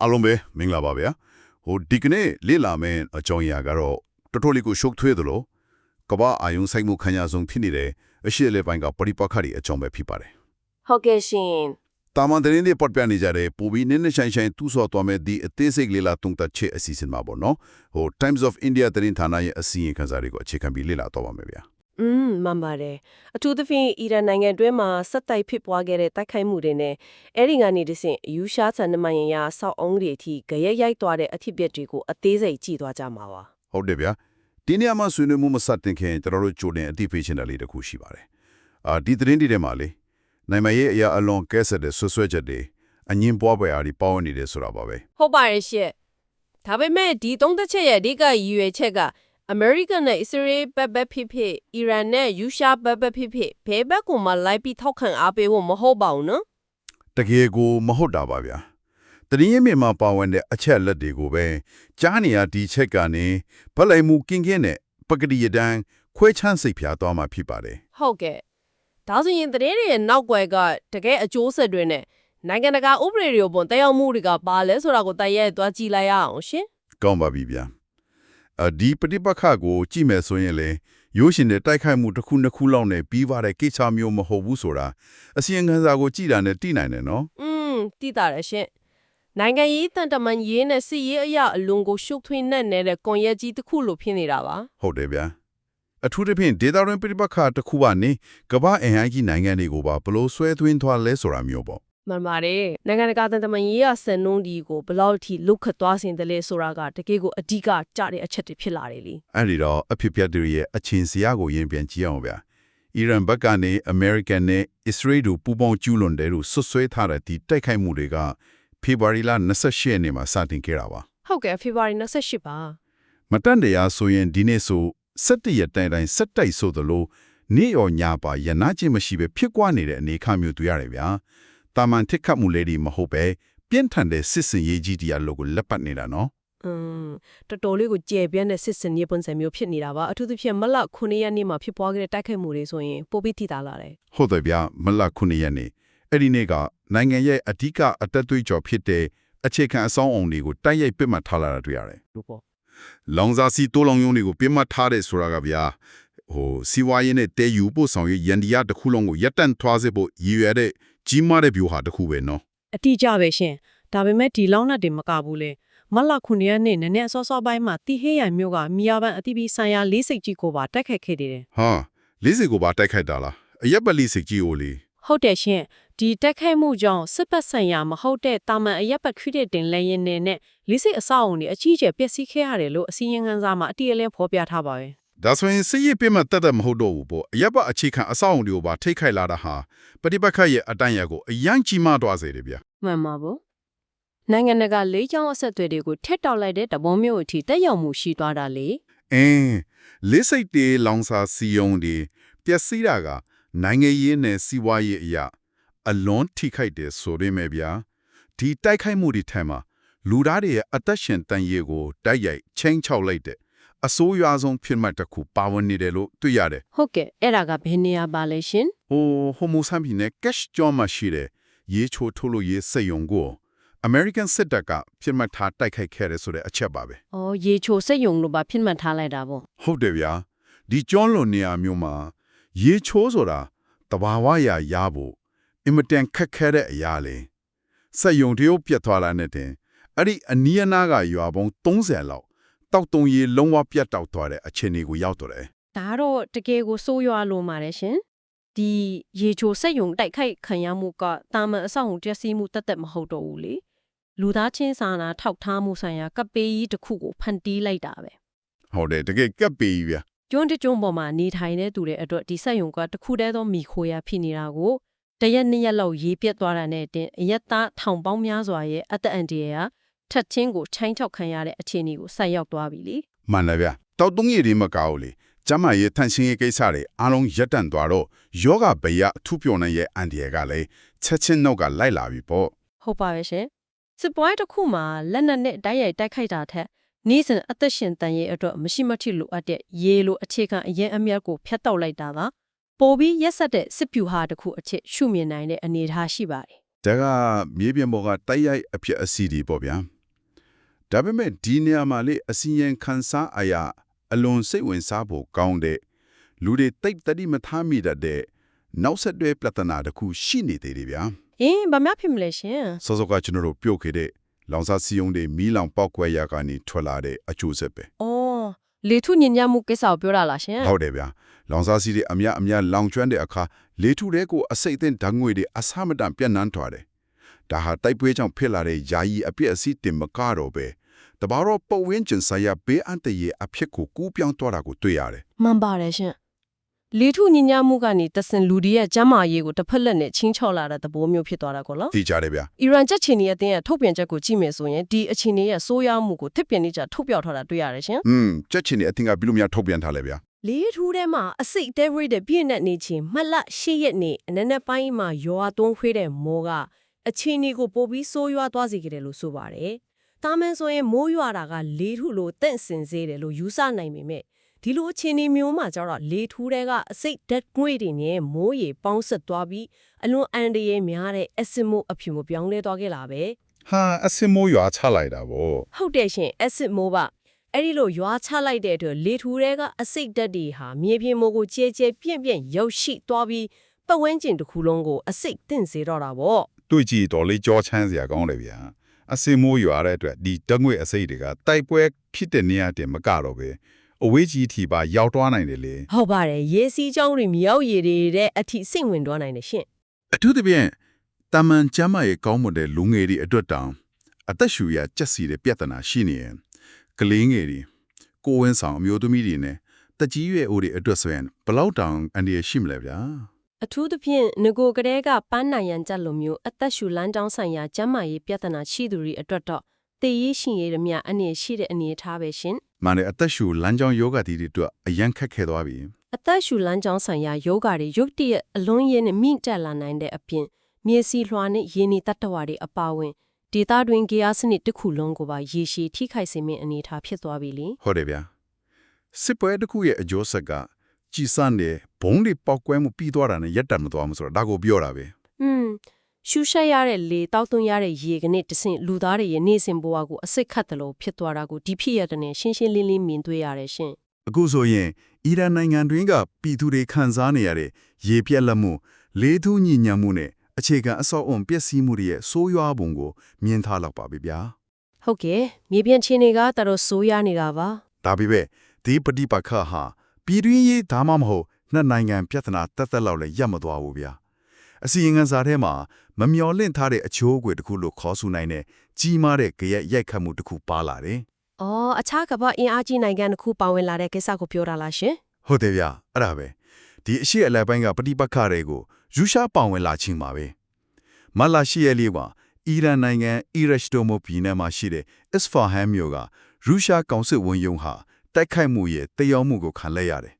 အားလုံးပဲမင်္ဂလာပါဗျာဟိုဒီကနေ့လေ့လာမယ့်အကြောင်းအရာကတော့တော်တော်လေးကိုရှုပ်ထွေးသလိုကမ္ဘာအာယုံဆိုင်မှုခံရဆုံးဖြစ်နေတဲ့အရှိအလဲပိုင်းကပရိပက္ခတွေအကြောင်းပဲဖြစ်ပါတယ်ဟုတ်ကဲ့ရှင်တာမန်သတင်းတွေပတ်ပြနေကြတဲ့ပူပြီးနင်းနေဆိုင်ဆိုင်တူးဆော်သွားမဲ့ဒီအသေးစိတ်လေ့လာတုံ့တက်ချက်အစီအစဉ်မှာပေါ့နော်ဟို Times of India သတင်းဌာနရဲ့အစီရင်ခံစာတွေကိုအခြေခံပြီးလေ့လာတော့ပါမယ်ဗျာမှန်ပါတယ်အထူးသဖြင့်အီရန်နိုင်ငံတွင်းမှာဆက်တိုက်ဖြစ်ပွားခဲ့တဲ့တိုက်ခိုက်မှုတွေနဲ့အဲ့ဒီကနေတဆင့်ယူရှားဆန်နမယင်ရဆောက်အုံးတွေအထိကြရက်ရိုက်သွားတဲ့အဖြစ်အပျက်တွေကိုအသေးစိတ်ကြည့်သွားကြမှာပါဟုတ်တယ်ဗျာဒီနေရာမှာဆွေးနွေးမှုမစတင်ခင်ကျွန်တော်တို့ကြိုတင်အသိပေးချင်တဲ့လေးတစ်ခုရှိပါတယ်ဒီသတင်းတွေထဲမှာလေနိုင်မရဲ့အရာအလွန်ကဲဆက်တဲ့ဆွဆွဲချက်တွေအငင်းပွားပွဲအားဒီပေါင်းနေတယ်ဆိုတာပါပဲဟုတ်ပါတယ်ရှင့်ဒါပေမဲ့ဒီသုံးသက်ချက်ရဲ့အဓိကရည်ရွယ်ချက်ကအမေရိကန်နဲ့အစ္စရေးဘက်ဖြစ်ဖြစ်အီရန်နဲ့ယူရှားဘက်ဖြစ်ဖြစ်ဘယ်ဘက်ကိုမှလိုက်ပြီးထောက်ခံအားပေးဖို့မဟုတ်ပါဘူးနော်တကယ်ကိုမဟုတ်တာပါဗျာတရင်ရမြေမှာပါဝင်တဲ့အချက်လက်တွေကိုပဲကြားနေရဒီချက်ကနေဗလိုက်မှုကင်းကင်းနဲ့ပကတိရတန်းခွဲချမ်းစိတ်ဖြာသွားမှာဖြစ်ပါတယ်ဟုတ်ကဲ့ဒါဆိုရင်တရင်ရဲ့နောက်ွယ်ကတကယ်အကျိုးဆက်တွေနဲ့နိုင်ငံတကာဥပဒေတွေပေါ်တက်ရောက်မှုတွေကပါလဲဆိုတာကိုတိုက်ရိုက်သွားကြည့်လိုက်ရအောင်ရှင်ကောင်းပါပြီဗျာဒီပฏิပက္ခကိုကြည့်မယ်ဆိုရင်လေရိုးရှင်တဲ့တိုက်ခိုက်မှုတစ်ခုနှစ်ခုလောက်နဲ့ပြီးပါတဲ့ကိစ္စမျိုးမဟုတ်ဘူးဆိုတာအစီရင်ခံစာကိုကြည့်တာနဲ့သိနိုင်တယ်နော်သိတာရရှင်နိုင်ငံရေးတန်တမန်ရေးနဲ့စစ်ရေးအရာအလွန်ကိုရှုပ်ထွေးနေတဲ့ကွန်ရက်ကြီးတစ်ခုလိုဖြစ်နေတာပါဟုတ်တယ်ဗျာအထူးသဖြင့်ဒေတာရင်းပฏิပက္ခတစ်ခုကနေကမ္ဘာအင်အားကြီးနိုင်ငံတွေကိုပါဘလို့ဆွဲသွင်းသွားလဲဆိုတာမျိုးပေါ့မှန်ပါတယ်နိုင်ငံတကာတန်တမန်ရေးရစံနှုန်းဒီကိုဘလောက်ထိလုခတ်သွားစင်တယ်လဲဆိုတာကတကယ်ကိုအဓိကကြတဲ့အချက်တွေဖြစ်လာတယ်လေအဲ့ဒီတော့အဖြစ်ပြတ်တွေရဲ့အချင်းစရာကိုရင်ပြန်ကြည့်အောင်ဗျာအီရန်ဘက်ကနေအမေရိကန်နဲ့အစ္စရေးတို့ပူးပေါင်းကျူးလွန်တယ်လို့ဆွဆွဲထားတဲ့ဒီတိုက်ခိုက်မှုတွေကဖေဖော်ဝါရီလ28ရက်နေ့မှာစတင်ခဲ့တာပါဟုတ်ကဲ့ဖေဖော်ဝါရီ28ပါမတန်တရားဆိုရင်ဒီနေ့ဆို17ရက်တိုင်းစက်တိုက်ဆိုသလိုနေ့ရောညပါရနာချင်းမရှိပဲဖြစ်ကွာနေတဲ့အနေအထားမျိုးတွေ့ရတယ်ဗျာတာမန်ထိခတ်မှုလေးတွေမဟုတ်ပဲပြင်းထန်တဲ့စစ်စင်ရေးကြီးတရားလို့ကိုလက်ပတ်နေတာနော်တော်တော်လေးကိုကြဲပြန့်တဲ့စစ်စင်ရေးပုံစံမျိုးဖြစ်နေတာပါအထူးသဖြင့်မလ9ရက်နေ့မှာဖြစ်ပွားခဲ့တဲ့တိုက်ခိုက်မှုတွေဆိုရင်ပိုပြီးထိတာလာတယ်ဟုတ်တယ်ဗျာမလ9ရက်နေ့အဲ့ဒီနေ့ကနိုင်ငံရဲ့အဓိကအသက်သွေးကြော်ဖြစ်တဲ့အခြေခံအဆောင်းအုံတွေကိုတိုက်ရိုက်ပစ်မှတ်ထားလာတာတွေ့ရတယ်လို့ပေါ့လောင်စာစီတိုးလောင်ယုံတွေကိုပစ်မှတ်ထားတဲ့ဆိုတာကဗျာစီဝါရေးနဲ့တဲယူပို့ဆောင်ရေးရန်ဒီယာတစ်ခုလုံးကိုရပ်တန့်ထွားစေဖို့ရည်ရွယ်တဲ့ကြီးမားတဲ့ဗျူဟာတစ်ခုပဲနော်အတိအကျပဲရှင်ဒါပေမဲ့ဒီလောင်းနဲ့တင်မကဘူးလေမလ9ရက်နေ့နည်းနည်းစောစောပိုင်းမှာတီဟေးရန်မျိုးကမီယာဘန်အတိပီဆိုင်ရာလေးစိတ်ကြီးကိုပါတိုက်ခိုက်ခဲ့တယ်ဟာလေးစိတ်ကိုပါတိုက်ခိုက်တာလားအရက်ပလေးစိတ်ကြီးကိုလေဟုတ်တယ်ရှင်ဒီတိုက်ခိုက်မှုကြောင့်စစ်ပတ်ဆိုင်ရာမဟုတ်တဲ့တာမန်အရက်ပတ်ခရစ်တင်လည်းရင်နဲ့လေးစိတ်အဆောက်အုံတွေအကြီးကျယ်ပျက်စီးခဲ့ရတယ်လို့အစီရင်ခံစာမှာအတိအလင်းဖော်ပြထားပါပဲဒါဆိုရင်စစ်ရေးပြမှတက်မဟုတ်တော့ဘူးပေါ့အရက်ပအခြေခံအဆောက်အုံတွေကိုပါထိခိုက်လာတာဟာပฏิပတ်ခတ်ရဲ့အတန်းရက်ကိုအရန်ကြီးမားသွားစေတယ်ဗျမှန်ပါဘူးနိုင်ငံတကာလေးချောင်းအဆက်အသွယ်တွေကိုထက်တောက်လိုက်တဲ့တဘုံမျိုးအထိတက်ရောက်မှုရှိသွားတာလေလေးစိတ်တေးလောင်စာစီယုံတွေပျက်စီးတာကနိုင်ငံရေးနဲ့စီးပွားရေးအရာအလွန်ထိခိုက်တယ်ဆိုရမယ်ဗျာဒီတိုက်ခိုက်မှုတွေထဲမှာလူသားတွေရဲ့အသက်ရှင်တန်ရေးကိုတိုက်ရိုက်ချင်းချောက်လိုက်တဲ့အဆိုးရွားဆုံးဖြစ်မှတ်တစ်ခုပါဝင်နေတယ်လို့တွေ့ရတယ်ဟုတ်ကဲ့အဲ့ဒါကဘယ်နေရာပါလဲရှင်ဟိုမိုဆမ်ဘီနဲ့ကက်ရှ်ဂျောမှာရှိတဲ့ရေချိုထိုးလို့ရေစက်ယုံကိုAmerican စစ်တပ်ကဖြစ်မှတ်ထားတိုက်ခိုက်ခဲ့တယ်ဆိုတဲ့အချက်ပါပဲ။အော်ရေချိုစက်ယုံလို့ပါဖြစ်မှတ်ထားလိုက်တာပေါ့။ဟုတ်တယ်ဗျာ။ဒီကျွန်းလွန်နေရာမျိုးမှာရေချိုးဆိုတာတဘာဝရဖို့အင်မတန်ခက်ခဲတဲ့အရာလေ။စက်ယုံတရုတ်ပြတ်သွားလာတဲ့အဲ့ဒီအနီးအနားကရွာပေါင်း30လောက်တောက်တုံရေလုံးဝပြတ်တောက်သွားတဲ့အခြေအနေကိုရောက်တော့တယ်။ဒါတော့တကယ်ကိုစိုးရွားလို့ပါတယ်ရှင်။ဒီရေချိုစက်ယုံတိုက်ခိုက်ခံရမှုကတာမန်အဆောက်အုံတည်စီမှုတတ်မဟုတ်တော့ဘူးလေ။လူသားချင်းစာနာထောက်ထားမှုဆိုင်ရာကပ်ပေးကြီးတစ်ခုကိုဖန်တီးလိုက်တာပဲဟုတ်တယ်တကယ်ကပ်ပေးကြီးဗျာကျွန်းတကျွန်းပေါ်မှာနေထိုင်တဲ့သူတွေအတွက်ဒီစက်ယုံကတစ်ခုတည်းသောမိခိုရာဖြစ်နေတာကိုတရက်နှစ်ရက်လောက်ရေးပြတ်သွားတာနဲ့တင်အရက်သားထောင်ပေါင်းများစွာရဲ့အသက်အန္တရာယ်ထက်ချင်းကိုချိုင်းချောက်ခံရတဲ့အခြေအနေကိုဆက်ရောက်သွားပြီလေမှန်တယ်ဗျာတောက်တုံးရည်တွေမကောက်လေကျမရဲ့ထန်ရှင်းရေးကိစ္စတွေအားလုံးရပ်တန့်သွားတော့ယောဂဘေးရအထူးပြောနေရဲ့အန်ဒီယာကလည်းချက်ချင်းနောက်ကလိုက်လာပြီပေါ့ဟုတ်ပါရဲ့ရှင်စစ်ပွဲတစ်ခုမှာလက်နက်နဲ့တိုက်ရိုက်တိုက်ခိုက်တာထက်နေ့စဉ်အသက်ရှင်တန်ရဲ့အတွက်မရှိမထိလိုအပ်တဲ့ရေလိုအခြေခံအရင်အမြတ်ကိုဖျက်တောက်လိုက်တာကပိုပြီးရက်ဆက်တဲ့စစ်ပြူဟာတစ်ခုအဖြစ်ရှုမြင်နိုင်တဲ့အနေအထားရှိပါတယ်ဒါကမြေပြင်ပေါ်ကတိုက်ရိုက်အဖြစ်အစီတွေပေါ့ဗျာ ဒါပေမဲ့ဒီနေရာမှာလေအစီရင်ခံစားအရာအလွန်စိတ်ဝင်စားဖို့ကောင်းတဲ့လူတွေတိတ်တတိမထားမိတတ်တဲ့နောက်ဆက်တွဲပြဿနာတစ်ခုရှိနေသေးတယ်ဗျာ ဘာမှဖြစ်မလဲရှင် စောစောကကျွန်တော်တို့ပြောခဲ့တဲ့လောင်စာစီယုံတွေမီးလောင်ပေါက်ကွဲရာကနေထွက်လာတဲ့အကျိုးဆက်ပဲ လေထုညဉ့်ညမ်းမှုကိစ္စကိုပြောတာလားရှင် ဟုတ်တယ်ဗျာလောင်စာစီတွေအများလောင်ကျွမ်းတဲ့အခါလေထုတွေကိုအစိတ်အသင့်ဓာတ်ငွေတွေအဆမတန်ပြန့်နှံ့သွားတယ်ဒါဟာတိုက်ပွဲကြောင့်ဖြစ်လာတဲ့ယာယီအပြစ်အစီးတင်မကတော့ပဲတဘာတော့ပတ်ဝန်းကျင်ဆိုင်ရာဘေးအန္တရာယ်အဖြစ်ကိုကူးပြောင်းသွားတာကိုတွေ့ရတယ် မှန်ပါတယ်ရှင်လေထုညဉ့်ညမ်းမှုကနေတဆင်လူတွေရဲ့ကျန်းမာရေးကိုတစ်ဖက်လက်နဲ့ချင်းချော့လာတဲ့သဘောမျိုးဖြစ်သွားတာကောလား သိကြတယ်ဗျာ အီရန်ချက်ချီနီရဲ့အတင်းရဲ့ထုတ်ပြန်ချက်ကိုကြည့်မယ်ဆိုရင်ဒီအခြေအနေရဲ့ဆိုးရွားမှုကိုတစ်ပြင်းနေကြထုတ်ပြောက်ထားတာတွေ့ရတယ်ရှင် ကြက်ချင်နေအသင်ကဘယ်လိုများထုတ်ပြန်ထားလဲဗျာ လေထူးထဲမှာအစိတ်တဲရိတဲ့ပြည့်နဲ့နေချင်းမှတ်လ8ရက်နေအနက်နက်ပိုင်းမှာရွာသွန်းခွေးတဲ့မိုးကအခြေအနေကိုပိုပြီးဆိုးရွားသွားစေခဲ့တယ်လို့ဆိုပါတယ်။တာမန်ဆိုရင်မိုးရွာတာကလေထူးလို့တန့်စင်စေတယ်လို့ယူဆနိုင်ပေမဲ့ဒီလိုအခြေအနေမျိုးမှာကျတော့လေထူးတွေကအစိတ်ဓာတ်ငွေ့တွေနဲ့မိုးရေပေါင်းဆက်သွားပြီးအလွန်အန္တရာယ်များတဲ့အက်ဆစ်မိုးအဖြူမိုးပြောင်းလဲသွားခဲ့လာပဲ ဟာအစင်မိုးရွာချလိုက်တာဗော ဟုတ်တယ်ရှင်အက်ဆစ်မိုးပါအဲ့ဒီလိုရွာချလိုက်တဲ့အတွက်လေထူတွေကအစိတ်ဓာတ်တွေဟာမြေပြင်မိုးကိုကျဲကျဲပြန့်ပြန့်ရောက်ရှိသွားပြီးပတ်ဝန်းကျင်တစ်ခုလုံးကိုအစိတ်တင့်စေတော့တာပေါ့ တွေ့ကြည့်တော်လေးကြောချမ်းစရာကောင်းတယ်ဗျာအစင်မိုးရွာတဲ့အတွက်ဒီတငွေအစိတ်တွေကတိုက်ပွဲဖြစ်တဲ့နေရာတင်မကတော့ပဲအဝေးကြီးထီပါရောက်သွားနိုင်တယ်လေ ဟုတ်ပါတယ်ရေစီးကြောင်းတွေမြောက်ရည်တွေတဲ့အထိစိတ်ဝင်သွားနိုင်တယ်ရှင် အထူးသဖြင့်တာမန်ကျမ်းမာရေးကောင်းမွန်တဲ့လူငယ်တွေအတွက်တောင်အသက်ရှူရကြက်စီတဲ့ပြဿနာရှိနေရင်ကလေးငယ်တွေကိုယ်ဝန်ဆောင်အမျိုးသမီးတွေနဲ့တက်ကြီးရွယ်အိုတွေအတွက်ဆိုရင်ဘယ်လောက်တောင်အန္တရာယ်ရှိမလဲဗျာ အထူးသဖြင့်ငကိုကလေးကပန်းနိုင်ရန်ကြက်လိုမျိုးအသက်ရှူလမ်းကြောင်းဆိုင်ရာကျန်းမာရေးပြဿနာရှိသူတွေအတွက်တော့တည်ရရှင်ရည်မြအနေရှိတဲ့အနေထားပဲရှင် ။မှန်တယ်အသက်ရှူလမ်းကြောင်းယောဂတီတွေအတွက်အရန်ခက်ခဲသွားပြီ အသက်ရှူလမ်းကြောင်းဆိုင်ရာယောဂတွေရုတ်တရက်အလွန်ရင်းနဲ့မိတက်လာနိုင်တဲ့အပြင်မြေစီလွှာနဲ့ရင်းနေတတ္တဝါတွေအပါအဝင်ဒေတာတွင်ဂီယာစနစ်တစ်ခုလုံးကိုပါရေရှည်ထိခိုက်စေမယ့်အနေအထားဖြစ်သွားပြီလေ ။ဟုတ်တယ်ဗျာ။စစ်ပွဲတစ်ခုရဲ့အကျိုးဆက်ကကြီးစံတဲ့ဘုံတွေပေါက်ကွဲမှုပြီးသွားတာနဲ့ရက်တံမသွားမှုဆိုတော့ဒါကိုပြောတာပဲ ရှူရှက်ရတဲ့လေတောက်သွင်းရတဲ့ရေကနေတဆင့်လူသားတွေရဲ့နေစဉ်ဘဝကိုအစိတ်ခတ်တယ်လို့ဖြစ်သွားတာကိုဒီဖြစ်ရတဲ့ရှင်းရှင်းလင်းလင်းမြင်တွေ့ရတယ်ရှင် ။အခုဆိုရင်အီရန်နိုင်ငံတွင်းကပြည်သူတွေခံစားနေရတဲ့ရေပြက်လက်မှုလေထုညဉ့်ညမ်းမှုနဲ့အခြေခံအဆောက်အုံပျက်စီးမှုတွေရဲ့ဆိုးရွားပုံကိုမြင်ထားလောက်ပါပြီဗျာ ဟုတ်ကဲ့မြေပြင်ချင်းတွေကတော်ဆိုးရနေတာပါ ။ဒါပေမဲ့ဒီပဋိပက္ခဟာပြည်တွင်းရေးဒါမှမဟုတ်နှစ်နိုင်ငံပြဿနာတက်တက်လောက်လည်းရပ်မသွားဘူးဗျာ။အစီရင်ခံစာထဲမှာမမျော်လင့်ထားတဲ့အချိုးအကွေတစ်ခုလို့ခေါ်ဆိုနိုင်တဲ့ကြီးမားတဲ့ကြရက်ရိုက်ခတ်မှုတစ်ခုပါလာတယ် အော်အခြားကမ္ဘာအင်အားကြီးနိုင်ငံတစ်ခုပါဝင်လာတဲ့ကိစ္စကိုပြောတာလားရှင် ။ဟုတ်တယ်ဗျ။အဲ့ဒါပဲ။ဒီအရှိအလဲပိုင်းကပဋိပက္ခတွေကိုယူရှားပါဝင်လာချင်းပါပဲ။မလာရှိရလေးကအီရန်နိုင်ငံအီရရှ်တိုမိုပြည်နယ်မှာရှိတဲ့အစ်ဖာဟန်မြို့ကရုရှားကောင်စစ်ဝန်ရုံးဟာတိုက်ခိုက်မှုရဲ့တည်ရောက်မှုကိုခံလိုက်ရတယ်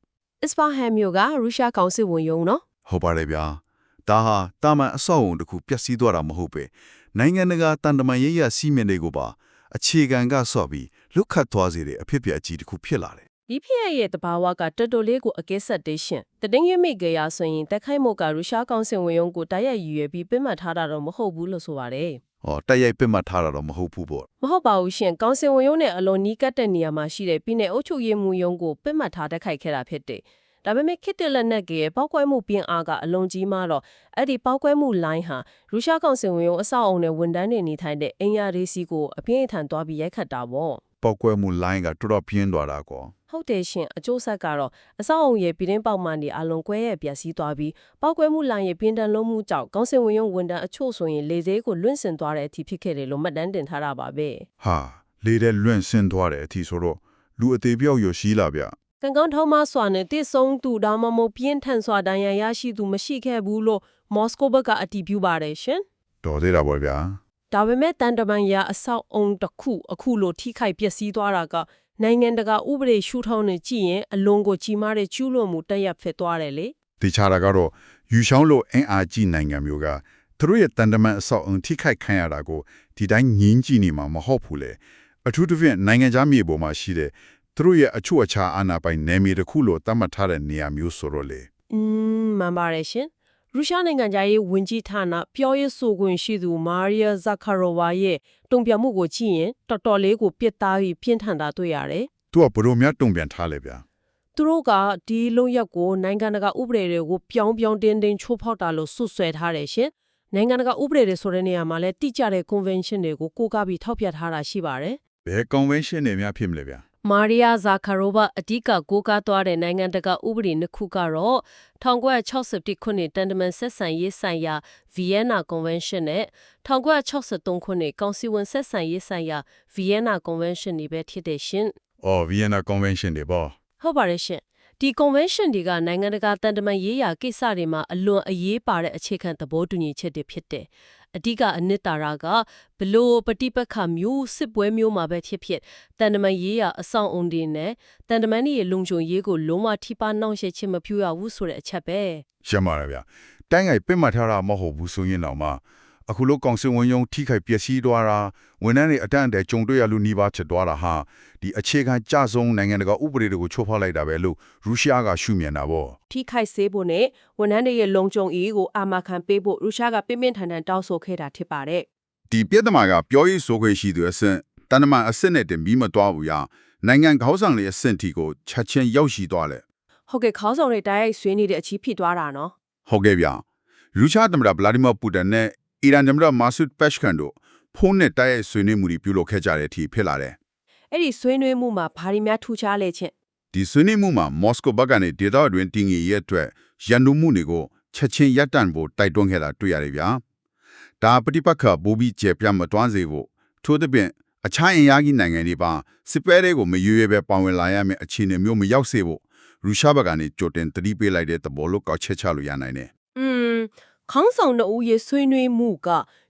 အစ်ပါဟန်မျိုးကရုရှားကောင်စစ်ဝန်ရုံနော် ။ဟုတ်ပါတယ်ဗျာ။ဒါဟာတာမန်အဆောက်အုံတစ်ခုပျက်စီးသွားတာမဟုတ်ပဲနိုင်ငံတကာတန်တမာရေးရစီမံတွေကိုပါအခြေခံကဆော့ပြီးလွတ်ခတ်သွားစေတဲ့အဖြစ်အပျက်အကြီးတစ်ခုဖြစ်လာတယ် ဒီဖြစ်ရရဲ့တဘာဝကတော်တော်လေးကိုအကဲဆက်တေးရှင်တတင်းရမိကြရဆိုရင်တက်ခိုက်မို့ကရုရှားကောင်စစ်ဝန်ရုံးကိုတိုက်ရိုက်ရွေပြီးပြစ်မှတ်ထားတာတော့မဟုတ်ဘူးလို့ဆိုပါတယ် ။တိုက်ရိုက်ပစ်မှတ်ထားတာတော့မဟုတ်ဘူးပေါ့ မဟုတ်ပါဘူးရှင်ကောင်စစ်ဝန်ရုံးနဲ့အလွန်နီးကပ်တဲ့နေရာမှာရှိတဲ့ပြည်내အုပ်ချုပ်ရေးမှူးရုံးကိုပြစ်မှတ်ထားတက်ခိုက်ခဲ့တာဖြစ်တယ်ဒါပေမဲ့ခစ်တလက်နက်ကရဲ့ပောက်ကွဲမှုပြင်းအားကအလွန်ကြီးမားတော့အဲ့ဒီပောက်ကွဲမှုလိုင်းဟာရုရှားကောင်စစ်ဝန်ရုံးအဆောက်အုံနဲ့ဝန်ထမ်းတွေနေထိုင်တဲ့အင်ယာရေးစီကိုအပြင်းအထန်သွားပြီးရိုက်ခတ်တာပေါ့ ။ပောက်ကွဲမှုလိုင်းကတော်တော်ပြင်းသွားတာကော ဟုတ်တယ်ရှင်အကျိုးဆက်ကတော့အဆောက်အုံရဲ့ပြည်တွင်းပေါက်မှန်တွေအလွန်ကွဲရဲ့ပျက်စီးသွားပြီးပောက်ကွဲမှုလိုင်းရဲ့ပြင်းထန်လုံးမှုကြောင့်ကောင်စစ်ဝန်ရုံးဝန်ထမ်းအချို့ဆိုရင်လေသေးကိုလွင့်စင်သွားတဲ့အထိဖြစ်ခဲ့တယ်လို့မှတ်တမ်းတင်ထားတာပါပဲ ။ဟာလေတဲ့လွင့်ဆင်းသွားတဲ့အထိဆိုတော့လူအသေးပြောက်ရရှိလာဗျ ကံကောင်းထောင်းမစွာနဲ့တိဆုံးသူဒါမှမဟုတ်ပြင်းထန်စွာဒဏ်ရာရရှိသူမရှိခဲ့ဘူးလို့မော်စကိုဘက်ကအတည်ပြုပါတယ်ရှင် ။တော်သေးတာပေါ့ဗျာ ဒါပေမဲ့တန်တမန်ရာအဆောက်အုံတစ်ခုအခုလိုထိခိုက်ပျက်စီးသွားတာကနိုင်ငံတကာဥပဒေရှုထောင့်နဲ့ကြည့်ရင်အလွန်ကိုကြီးမားတဲ့ကျူးလွန်မှုတက်ရပ်ဖြစ်သွားတယ်လေ ။ဒီခြားတာကတော့ယူရှောင်းလို့အင်အားကြီးနိုင်ငံမျိုးကသူတို့ရဲ့တန်တမန်အဆောက်အုံထိခိုက်ခံရတာကိုဒီတိုင်းငင်းကြည့်နေမှာမဟုတ်ဘူးလေ။အထူးသဖြင့်နိုင်ငံခြားမြေပေါ်မှာရှိတဲ့သူတို့ရဲ့အချို့အခြားအာဏာပိုင်နယ်မြေတစ်ခုလို့သတ်မှတ်ထားတဲ့နေရာမျိုးဆိုတော့လေ မှန်ပါတယ်ရှင်ရ ရုရှားနိုင်ငံသားရေးဝန်ကြီးဌာနပြောရေးဆိုခွင့်ရှိသူမာရီယာဇာခါရိုဝါရဲ့တုံ့ပြန်မှုကိုကြည့်ရင်တော်တော်လေးကိုပြစ်သားပြီးပြင်းထန်တာတွေ့ရတယ် သူကဘယ်လိုများတုံ့ပြန်ထားလဲဗျာ သူတို့ကဒီလုံရက်ကိုနိုင်ငံတကာဥပဒေတွေကိုပြောင်းတင်းချိုးဖောက်တာလို့ဆွဆွဲထားတယ်ရှင်နိုင်ငံတကာဥပဒေတွေဆိုတဲ့နေရာမှာလည်းတိကျတဲ့ convention တွေကိုကိုးကားပြီးထောက်ပြထားတာရှိပါတယ် ဘယ် convention တွေများဖြစ်မလဲဗျာ မာရီယာဇာခါရိုဗာအဓိကကိုးကားသွားတဲ့နိုင်ငံတကာဥပဒေနှစ်ခုကတော့1960ခုနှစ်တန်တမန်ဆက်ဆံရေးဆိုင်ရာ Vienna Convention နဲ့1963ခုနှစ်ကောင်စီဝင်ဆက်ဆံရေးဆိုင်ရာ Vienna Convention တွေပဲဖြစ်တဲ့ရှင် အော် Vienna Convention တွေပေါ့ ဟုတ်ပါတယ်ရှင်ဒီ convention တွေကနိုင်ငံတကာတန်တမန်ရေးရာကိစ္စတွေမှာအလွန်အရေးပါတဲ့အခြေခံသဘောတူညီချက်တွေဖြစ်တယ်အဓိကအနှစ်သာရကဘလို့ပฏิပတ်ခမျိုးစစ်ပွဲမျိုးမှာပဲဖြစ်တန်တမန်ရေးရာအဆောင်အုံတွေနဲ့တန်တမန်ရဲ့လုံခြုံရေးကိုလုံးဝထိပါနှောင့်ယှက်ခြင်းမပြုရဘူးဆိုတဲ့အချက်ပဲ ရှင်းပါတယ်ဗျာတိုင်းငယ်ပြစ်မှတ်ထားတာမဟုတ်ဘူးဆိုရင်တော့မှအခုလိုကောင်စစ်ဝန်ယုံထိခိုက်ပျက်စီးသွားတာဝန်ထမ်းတွေအတန်းအတဲကြုံတွေ့ရလူနှီးပါဖြစ်သွားတာဟာဒီအခြေခံကြဆုံးနိုင်ငံတကာဥပဒေတွေကိုချိုးဖောက်လိုက်တာပဲလို့ရုရှားကရှုမြင်တာပေါ့ ထိခိုက်စေဖို့နဲ့ဝန်ထမ်းတွေရဲ့လုံခြုံရေးကိုအာမခံပေးဖို့ရုရှားကပြင်းပြင်းထန်ထန်တောင်းဆိုခဲ့တာဖြစ်ပါတယ် ဒီပြဿနာကပြောရေးဆိုခွင့်ရှိသူအဆင့်တန်တမန်အဆင့်နဲ့တင်ပြီးမသွားဘူးရနိုင်ငံခေါင်းဆောင်တွေအဆင့်တီကိုချက်ချင်းရောက်ရှိသွားတယ် ဟုတ်ကဲ့ခေါင်းဆောင်တွေတိုက်ရိုက်ဆွေးနွေးတဲ့အချီးဖြစ်သွားတာနော် ဟုတ်ကဲ့ဗျရုရှားသမ္မတဗလာဒီမာပူတင်နဲ့အီရန်သမ္မတမာဆူဒ်ပက်ရှ်ကန်တို့ဖုန်းနဲ့တိုက်ရိုက်ဆွေးနွေးမှုတွေပြုလုပ်ခဲ့ကြတဲ့အထိဖြစ်လာတယ် အဲ့ဒီဆွေးနွေးမှုမှာဘာတွေများထူးခြားလဲချင်း ဒီဆွေးနွေးမှုမှာမော်စကိုဘက်ကနေဒေသအတွင်းတင်ငီရဲ့အတွက်ရန်သူမှုတွေကိုချက်ချင်းရပ်တန့်ဖို့တိုက်တွန်းခဲ့တာတွေ့ရတယ်ဗျာဒါပฏิပတ်ခဘူဘီကျေပြတ်မတွန်းစေဖို့ထို့သဖြင့်အခြားအင်အားကြီးနိုင်ငံတွေပါစစ်ပွဲတွေကိုမရွေးပဲပါဝင်လာရမယ့်အခြေအနေမျိုးမရောက်စေဖို့ရုရှားဘက်ကနေကြိုတင်တတိပေးလိုက်တဲ့သဘောလို့ကောက်ချက်ချလို့ရနိုင်တယ် ခေါင်းဆောင်တို့ရဲ့ဆွေးနွေးမှုက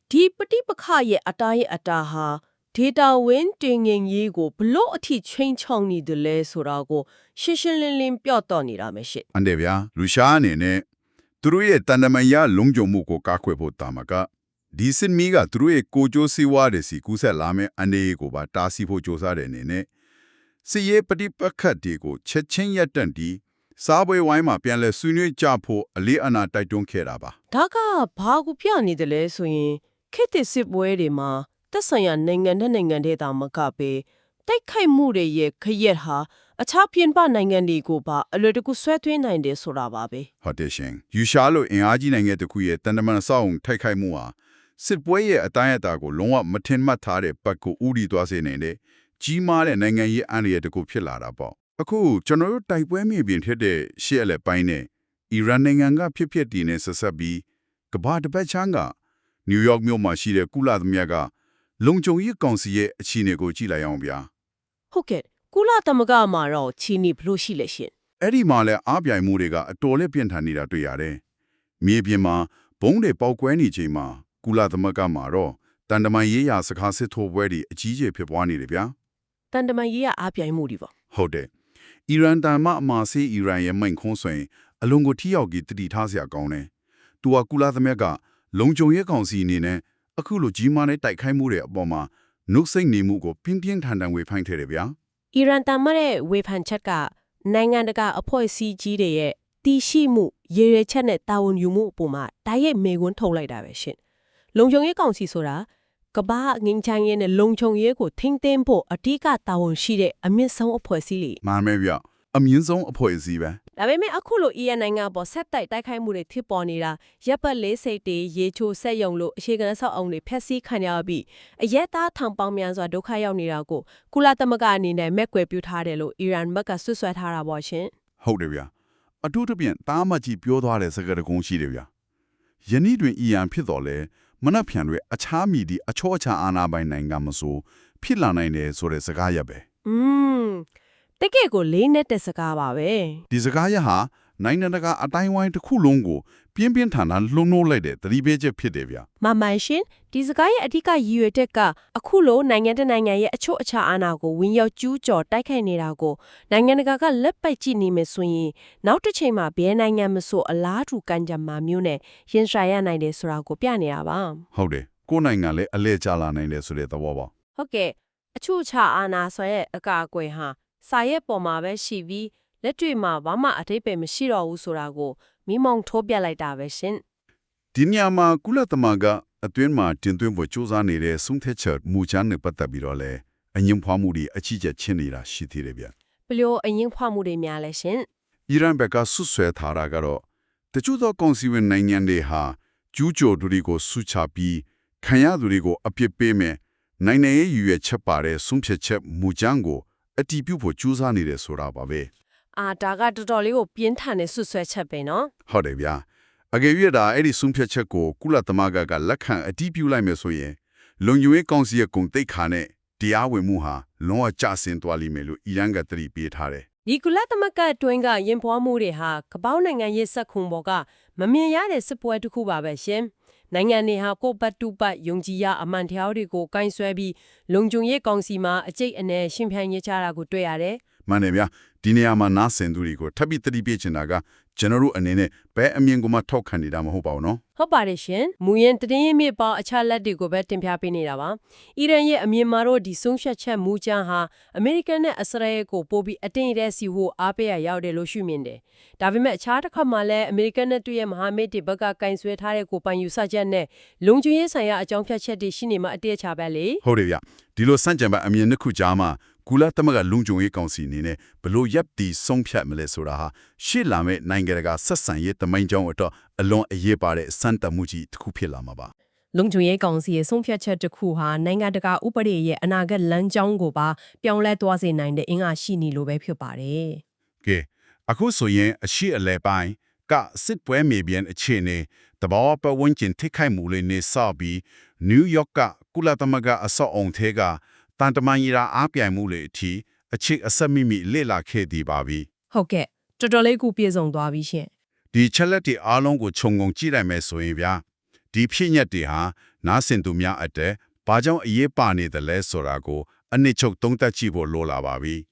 ဒီပฏิပခရဲ့အတားရဲ့အတားဟာဒေတာဝင်းတင်ငင်ရေးကိုဘလို့အထိချင်းချောင်းနေတယ်လဲဆိုတာကိုရှင်းရှင်းလင်းလင်းပြောတော့နေတာမရှိ အန်တယ်ဗျာရုရှားအနေနဲ့သူတို့ရဲ့တန်တမန်ရလုံခြုံမှုကိုကာကွယ်ဖို့တာမကဒီစစ်မီကသူတို့ရဲ့ကိုကြိုးစည်းဝါးတဲ့စီကူးဆက်လာမယ့်အနေကိုပါတားဆီးဖို့ကြိုးစားတဲ့အနေနဲ့စီရေးပฏิပတ်ခတ်တွေကိုချက်ချင်းရပ်တန့်ပြီးစားပွဲဝိုင်းမှာပြန်လဲဆွေးနွေးကြဖို့အလေးအနက်တိုက်တွန်းခဲ့တာပါ ဒါကဘာကိုပြနေတယ်လဲဆိုရင်ခေတ်သစ်စစ်ပွဲတွေမှာတက်ဆိုင်ရာနိုင်ငံနဲ့နိုင်ငံတွေတာမကပဲတိုက်ခိုက်မှုတွေရဲ့ခရက်ဟာအခြားပြင်ပနိုင်ငံတွေကိုပါအလွယ်တကူဆွဲသွင်းနိုင်တယ်ဆိုတာပါပဲ ဟုတ်တယ်ရှင်ယူရှားလို့အင်အားကြီးနိုင်ငံတစ်ခုရဲ့တန်တမန်အဆောက်အုံထိုက်ခိုက်မှုဟာစစ်ပွဲရဲ့အတိုင်းအတာကိုလုံးဝမထင်မှတ်ထားတဲ့ဘက်ကိုဥတီသွားစေနိုင်တဲ့ကြီးမားတဲ့နိုင်ငံရေးအန္တရာယ်တစ်ခုဖြစ်လာတာပေါ့အခုကျွန်တော်တို့တိုက်ပွဲမြေပြင်ဖြစ်တဲ့ရှေ့အလက်ပိုင်းနဲ့အီရန်နိုင်ငံကဖြစ်တည်နေဆက်ဆက်ပြီးကမ္ဘာတစ်ပတ်ချမ်းကနယူးယောက်မြို့မှာရှိတဲ့ကုလသမဂ္ဂကလုံခြုံရေးကောင်စီရဲ့အခြေအနေကိုကြည့်လိုက်အောင်ဗျာ ဟုတ်ကဲ့ကုလသမဂ္ဂမှာတော့ချီနီဘလို့ရှိလဲရှင် အဲ့ဒီမှာလဲအားပြိုင်မှုတွေကအတော်လေးပြင်းထန်နေတာတွေ့ရတယ်မြေပြင်မှာဘုံတွေပေါက်ကွဲနေချိန်မှာကုလသမဂ္ဂမှာတော့တန်တမန်ရေးရာစကားစစ်ထိုးပွဲတွေအကြီးကျယ်ဖြစ်ပွားနေတယ်ဗျာ တန်တမန်ရေးရအားပြိုင်မှုတွေပေါ့ ဟုတ်တယ်အီရန်တန်မအမာစီအီရန်ရဲ့မိန့်ခွန်းဆိုရင်အလွန်ကိုထိရောက်ကြီးတတိထားစရာကောင်းတယ်သူကကုလသမဂ္ဂလုံခြုံရေးကောင်စီအနေနဲ့အခုလိုကြီးမားတဲ့တိုက်ခိုက်မှုတွေအပေါ်မှာနှုတ်ဆက်နေမှုကိုပြင်းပြင်းထန်ထန်ဝေဖန်ခဲ့တယ်ဗျာ အီရန်တန်မတဲ့ဝေဖန်ချက်ကနိုင်ငံတကာအဖွဲ့အစည်းကြီးတွေရဲ့တည်ရှိမှုရေရွယ်ချက်နဲ့တာဝန်ယူမှုအပေါ်မှာတိုက်ရိုက်မေခွန်းထုတ်လိုက်တာပဲရှင်လုံခြုံရေးကောင်စီဆိုတာကမ္ဘာငင်းချမ်းရေးနဲ့လုံခြုံရေးကိုထိမ့်သိမ်းဖို့အဓိကတာဝန်ရှိတဲ့အမြင့်ဆုံးအဖွဲ့အစည်းတွေ မှန်မယ်ဗျအမြင့်ဆုံးအဖွဲ့အစည်းပဲ ဒါပေမဲ့အခုလို EN နိုင်ငံပေါ်ဆက်တိုက်တိုက်ခိုက်မှုတွေဖြစ်ပေါ်နေတာရပ်ပတ်လေးစိတ်တွေရေချိုဆက်ယုံလို့အခြေခံဆောက်အောင်တွေဖျက်ဆီးခံရပြီးအရက်သားထောင်ပေါင်းများစွာဒုက္ခရောက်နေတာကိုကုလသမဂ္ဂအနေနဲ့မဲ့ကွယ်ပြုထားတယ်လို့ Iran ဘက်ကဆွဆွဲထားတာပေါ့ရှင် ဟုတ်တယ်ဗျအထူးသဖြင့်တားမကြီးပြောသွားတဲ့စကားတကုန်းရှိတယ်ဗျယနေ့တွင်အီရန်ဖြစ်တော်လဲမနှက်ဖြန်တွေအခြားမီဒီအချောအခြားအာဏာပိုင်နိုင်ငံမဆိုဖြစ်လာနိုင်တယ်ဆိုတဲ့စကားရပ်ပဲ တကယ့်ကိုလေးနဲ့တဲ့စကားပါပဲ ဒီစကားရပ်ဟာနိုင်ငံတကာအတိုင်းဝိုင်းတစ်ခုလုံးကိုပြင်းပြင်းထန်ထန်လှုံ့ဆော်လိုက်တဲ့သတိပေးချက်ဖြစ်တယ်ဗျ မမှန်ရှင်ဒီစကားရဲ့အဓိကရည်ရွယ်ချက်ကအခုလိုနိုင်ငံတကာနိုင်ငံရဲ့အချို့အခြားအာဏာကိုဝင်ရောက်ကျူးကျော်တိုက်ခိုက်နေတာကိုနိုင်ငံတကာကလက်ပိုက်ကြည့်နေမယ်ဆိုရင်နောက်တစ်ချိန်မှာဘယ်နိုင်ငံမဆိုအလားတူကံကြမ္မာမျိုးနဲ့ရင်ဆိုင်ရနိုင်တယ်ဆိုတာကိုပြနေတာပါ ဟုတ်တယ်ကိုယ်နိုင်ငံလည်းအလဲကျလာနိုင်တယ်ဆိုတဲ့သဘောပေါ့ ဟုတ်ကဲ့အချို့အခြားအာဏာဆိုရဲ့အကာအကွယ်ဟာစာရဲ့ပေါ်မှာပဲရှိပြီးလက်တွေ့မှာဘာမှအထိပ္ပယ်မရှိတော့ဘူးဆိုတာကိုမိမောင်းထိုးပြလိုက်တာပဲရှင် ဒီနေရာမှာကုလသမဂ္ဂအတွင်းမှာတင်သွင်းဖို့စူးစမ်းနေတဲ့ဆုံးဖြတ်ချက်မူချမ်းနဲ့ပတ်သက်ပြီးတော့လည်းအငြင်းပွားမှုတွေအကြီးကျယ်ချင်းနေတာရှိသေးတယ်ဗျ ဘလို့အရင်ဖွားမှုတွေများလဲရှင် ။အီရန်ဘက်ကဆွဆွဲထားတာကတော့တချို့သောကောင်စီဝင်နိုင်ငံတွေဟာကျူးကျော်သူတွေကိုဆုချပြီးခံရသူတွေကိုအပြစ်ပေးမယ်နိုင်ငံရေးရည်ရွယ်ချက်ပါတဲ့ဆုံးဖြတ်ချက်မူချမ်းကိုအတည်ပြုဖို့စူးစမ်းနေတယ်ဆိုတာပါပဲ အာဒါကတော်တော်လေးကိုပြင်းထန်တဲ့ဆွဆွဲချက်ပဲနော် ဟုတ်တယ်ဗျာအကယ်၍ဒါအဲ့ဒီဆုံးဖြတ်ချက်ကိုကုလသမဂ္ဂကလက်ခံအတည်ပြုလိုက်မယ်ဆိုရင်လုံခြုံရေးကောင်စီရဲ့ဂုဏ်သိက္ခာနဲ့တရားဝင်မှုဟာလုံးဝကျဆင်းသွားလိမ့်မယ်လို့အီရန်ကသတိပေးထားတယ် ဒီကုလသမဂ္ဂအတွင်းကရင်ပွားမှုတွေဟာကမ္ဘာနိုင်ငံရေးစက်ခုံပေါ်ကမမြင်ရတဲ့စစ်ပွဲတစ်ခုပါပဲရှင်နိုင်ငံတွေဟာကိုယ့်ဘတ်တူပတ်ယုံကြည်ရအမှန်တရားတွေကိုကင်ဆွဲပြီးလုံခြုံရေးကောင်စီမှာအကျိတ်အနယ်ရှင်ဖြန်ရကြတာကိုတွေ့ရတယ် မှန်တယ်ဗျာဒီနေရာမှာနားဆင်သူတွေကိုထပ်ပြီးသတိပေးချင်တာကကျွန်တော်တို့အနေနဲ့ဘယ်အမြင်ကိုမှထောက်ခံနေတာမဟုတ်ပါဘူးနော် ဟုတ်ပါတယ်ရှင်မူရင်တည်င်းရမြစ်ပေါအခြားလက်တွေကိုပဲတင်ပြပေးနေတာပါအီရန်ရဲ့အမြင်မှာတော့ဒီဆုံးဖြတ်ချက်မူကြမ်းဟာအမေရိကန်နဲ့အစ္စရေးကိုပို့ပြီးအတင်းရဲစီဖို့အားပေးရရောက်တယ်လို့ရှုမြင်တယ်ဒါပေမဲ့အခြားတစ်ခါမှလည်းအမေရိကန်နဲ့တွေ့ရမဟာမိတ်တွေဘက်ကကင်ဆွဲထားတဲ့ကိုပိုင်ယူဆချက်နဲ့လုံခြုံရေးဆိုင်ရာအကြောင်းဖြတ်ချက်တွေရှိနေမှအတေးချပဲလေ ဟုတ်တယ်ဗျဒီလိုစန့်ကျင်ဘက်အမြင်နှစ်ခုကြားမှာကုလသမဂ္ဂလုံခြုံရေးကောင်စီအနေနဲ့ဘလို့ရပ်တည်ဆုံးဖြတ်မလဲဆိုတာဟာရှေ့လာမယ့်နိုင်ငံတကာဆက်ဆံရေးတမိုင်းကြောင်းအတွက်အလွန်အရေးပါတဲ့စံတမှုကြီးတစ်ခုဖြစ်လာမှာပါ လုံခြုံရေးကောင်စီရဲ့ဆုံးဖြတ်ချက်တစ်ခုဟာနိုင်ငံတကာဥပဒေရဲ့အနာဂတ်လမ်းကြောင်းကိုပါပြောင်းလဲသွားစေနိုင်တဲ့အင်အားရှိနေလို့ပဲဖြစ်ပါတယ် ကဲအခုဆိုရင်အရှိအလဲပိုင်းကစစ်ပွဲမြေပြင်အခြေအနေတဘောပဝန်းကျင်ထိခိုက်မှုလေးနေစပြီးနယူးယောက်ကကုလသမဂ္ဂအဆောက်အုံထဲကတန်တမန်ကြီးရာအားပြိုင်မှုလေးအထိအချစ်အဆက်မိမိလေ့လာခဲ့သည်ပါပြီ ဟုတ်ကဲ့တော်တော်လေးကိုပြေဆုံးသွားပြီရှင် ဒီချက်လက်တွေအားလုံးကိုခြုံငုံကြည့်လိုက်မယ်ဆိုရင်ဗျာဒီဖြစ်ညက်တွေဟာနားဆင်သူများအတဲ့ဘာကြောင့်အရေးပါနေတယ်လဲဆိုတာကိုအနည်းချုပ်သုံးသပ်ကြည့်ဖို့လိုလာပါပြီ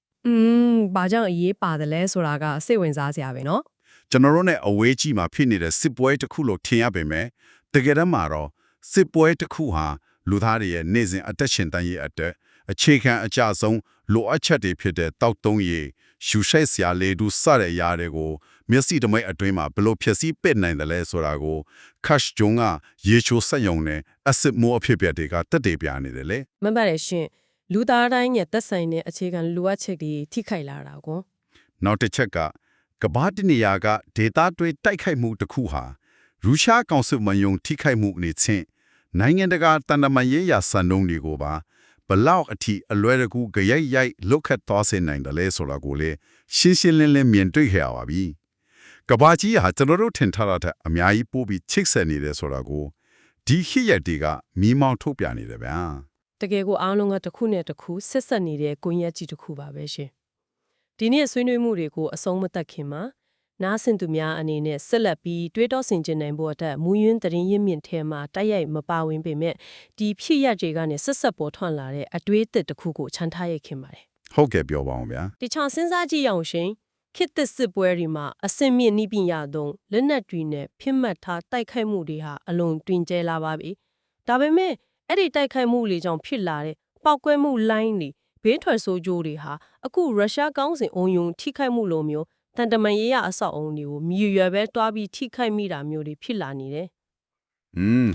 ဘာကြောင့်အရေးပါတယ်လဲဆိုတာကစိတ်ဝင်စားစရာပဲเนาะ ကျွန်တော်တို့ ਨੇ အဝေးကြီးမှာဖြစ်နေတဲ့စစ်ပွဲတစ်ခုလို့ထင်ရပေမဲ့တကယ်တမ်းမှာတော့စစ်ပွဲတစ်ခုဟာလူသားတွေရဲ့နေစဉ်အသက်ရှင်တန်ရေးအတွက်အခြေခံအကျဆုံးလိုအပ်ချက်တွေဖြစ်တဲ့တောက်သုံးရည်ရှူရှိုက်စရာလေတူစတဲ့အရာတွေကိုမျက်စိတမိတ်အတွင်းမှာဘလို့ဖြစ်စီပစ်နိုင်တယ်လဲဆိုတာကိုခတ်ဂျုံကရေချိုးဆက်ယုံနဲ့အစစ်မိုးအဖြစ်ပြတွေကတက်တေပြနေတယ်လေ မှန်ပါတယ်ရှင်လူသားတိုင်းရဲ့သက်ဆိုင်တဲ့အခြေခံလိုအပ်ချက်တွေထိခိုက်လာတာကို နောက်တစ်ချက်ကကဘာတနေရာကဒေတာတွေတိုက်ခိုက်မှုတစ်ခုဟာရုရှားကောင်စစ်မယုံထိခိုက်မှုအနေချင်းနိုင်ငံတကာတန်တမာရေးရာစံနှုန်းတွေကိုပါဘလောက်အထိအလွယ်တကူကြရိုက်ရိုက်လုတ်ခတ်သွားစေနိုင်တယ်လဲဆိုတာကိုလေရှင်းရှင်းလင်းလင်းမြင်တွေ့ခဲ့ရပါပြီကဘာကြီးဟာကျွန်တော်တို့ထင်ထားတဲ့အများကြီးပို့ပြီးချိတ်ဆက်နေတယ်ဆိုတာကိုဒီခရရက်တွေကမိမောင်းထုတ်ပြနေတယ်ဗျာ တကယ်ကိုအားလုံးကတစ်ခုနဲ့တစ်ခုဆက်ဆက်နေတဲ့ကိုရက်ကြီးတစ်ခုပါပဲရှင်ဒီနေ့ဆွေးနွေးမှုတွေကိုအဆုံးမသတ်ခင်မှာနားဆင်သူများအနေနဲ့ဆက်လက်ပြီးတွေးတောဆင်ခြင်နိုင်ဖို့အတွက်မူရင်းတရင်ရင်းမြင့်ထဲမှာတိုက်ရိုက်မပါဝင်ပေမဲ့ဒီဖြစ်ရတွေကနေဆက်ဆက်ပေါ်ထွန်းလာတဲ့အတွေးအသစ်တစ်ခုကိုခြံထားရခင်ပါတယ် ဟုတ်ကဲ့ပြောပါအောင်ဗျာ ဒီချောင်စဉ်းစားကြည့်ရအောင်ရှင်ခေတ်သစ်စစ်ပွဲတွေမှာအစင်မြင့်နှိပညာသုံးလက်နက်တွေနဲ့ဖိမှတ်ထားတိုက်ခိုက်မှုတွေဟာအလွန်တွင်ကျဲလာပါပြီဒါပေမဲ့အဲ့ဒီတိုက်ခိုက်မှုတွေကြောင့်ဖြစ်လာတဲ့ပောက်ကွဲမှုလိုင်းတွေဘေးထွက်ဆိုးကျိုးတွေဟာအခုရုရှားကောင်းစဉ်အုံယုံထိခိုက်မှုလိုမျိုးတန်တမန်ရေးရအဆောက်အုံတွေကိုမြည်ရွယ်ပဲတွားပြီးထိခိုက်မိတာမျိုးတွေဖြစ်လာနေတယ်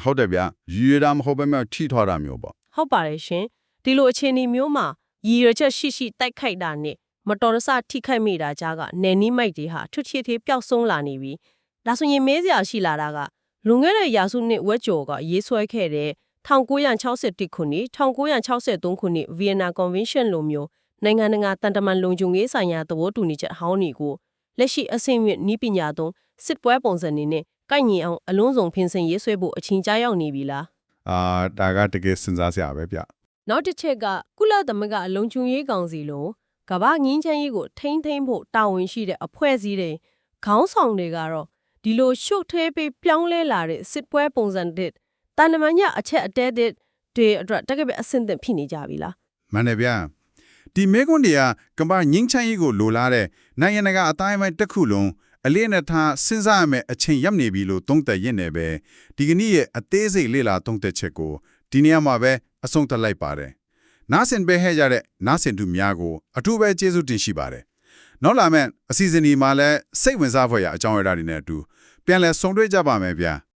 ဟုတ်တယ်ဗျာရေတာမဟုတ်ဘဲမဲ့ထိထွားတာမျိုးပေါ့ ဟုတ်ပါတယ်ရှင်ဒီလိုအခြေအနေမျိုးမှာရည်ရွယ်ချက်ရှိရှိတိုက်ခိုက်တာနဲ့မတော်တဆထိခိုက်မိတာကြားကနယ်နီးမိုက်တွေဟာထွတ်ချစ်သေးပျောက်ဆုံးလာနေပြီဒါဆိုရင်မဲစရာရှိလာတာကလွန်ခဲ့တဲ့ရာစုနှစ်ဝက်ကျော်ကရေးဆွဲခဲ့တဲ့1961ခုနှစ်1963ခုနှစ် Vienna Convention လိုမျိုးနိုင်ငံတကာတန်တမန်လုံခြုံရေးဆိုင်ရာသဘောတူညီချက်ဟောင်းတွေကိုလက်ရှိအဆင့်မြင့်နည်းပညာသုံးစစ်ပွဲပုံစံတွေနဲ့ကိုက်ညီအောင်အလုံးစုံဖင်ဆင်ရေးဆွဲဖို့အချိန်ကြာရောက်နေပြီလား ဒါကတကယ်စဉ်းစားစရာပဲဗျ နောက်တစ်ချက်ကကုလသမဂ္ဂလုံခြုံရေးကောင်စီလိုကမ္ဘာငင်းချမ်းရေးကိုထိမ့်သိမ်းဖို့တာဝန်ရှိတဲ့အဖွဲ့အစည်းတွေခေါင်းဆောင်တွေကတော့ဒီလိုရှုပ်ထွေးပြီးပြောင်းလဲလာတဲ့စစ်ပွဲပုံစံတစ်တန်တမန်ညအချက်အတဲတဲ့တွေအတွက်တကယ်ပဲအဆင့်သင့်ဖြစ်နေကြပြီလား မှန်တယ်ဗျာဒီမေကွန်တွေကကမ္ဘာငင်းချမ်းရေးကိုလိုလားတဲ့နိုင်ငံတကာအတိုင်းအပိုင်းတစ်ခုလုံးအလေးနဲ့ထားစဉ်းစားရမယ့်အချိန်ရပ်နေပြီလို့သုံးသပ်ရင်းနဲ့ပဲဒီကနေ့ရဲ့အသေးစိတ်လေ့လာသုံးသပ်ချက်ကိုဒီနေရာမှာပဲအဆုံးသတ်လိုက်ပါတယ်နားဆင်ပေးခဲ့ကြတဲ့နားဆင်သူများကိုအထူးပဲကျေးဇူးတင်ရှိပါတယ်နောက်လာမယ့်အစီအစဉ်ဒီမှာလည်းစိတ်ဝင်စားဖွယ်ရာအကြောင်းအရာတွေနဲ့အတူပြန်လည်ဆုံတွေ့ကြပါမယ်ဗျာ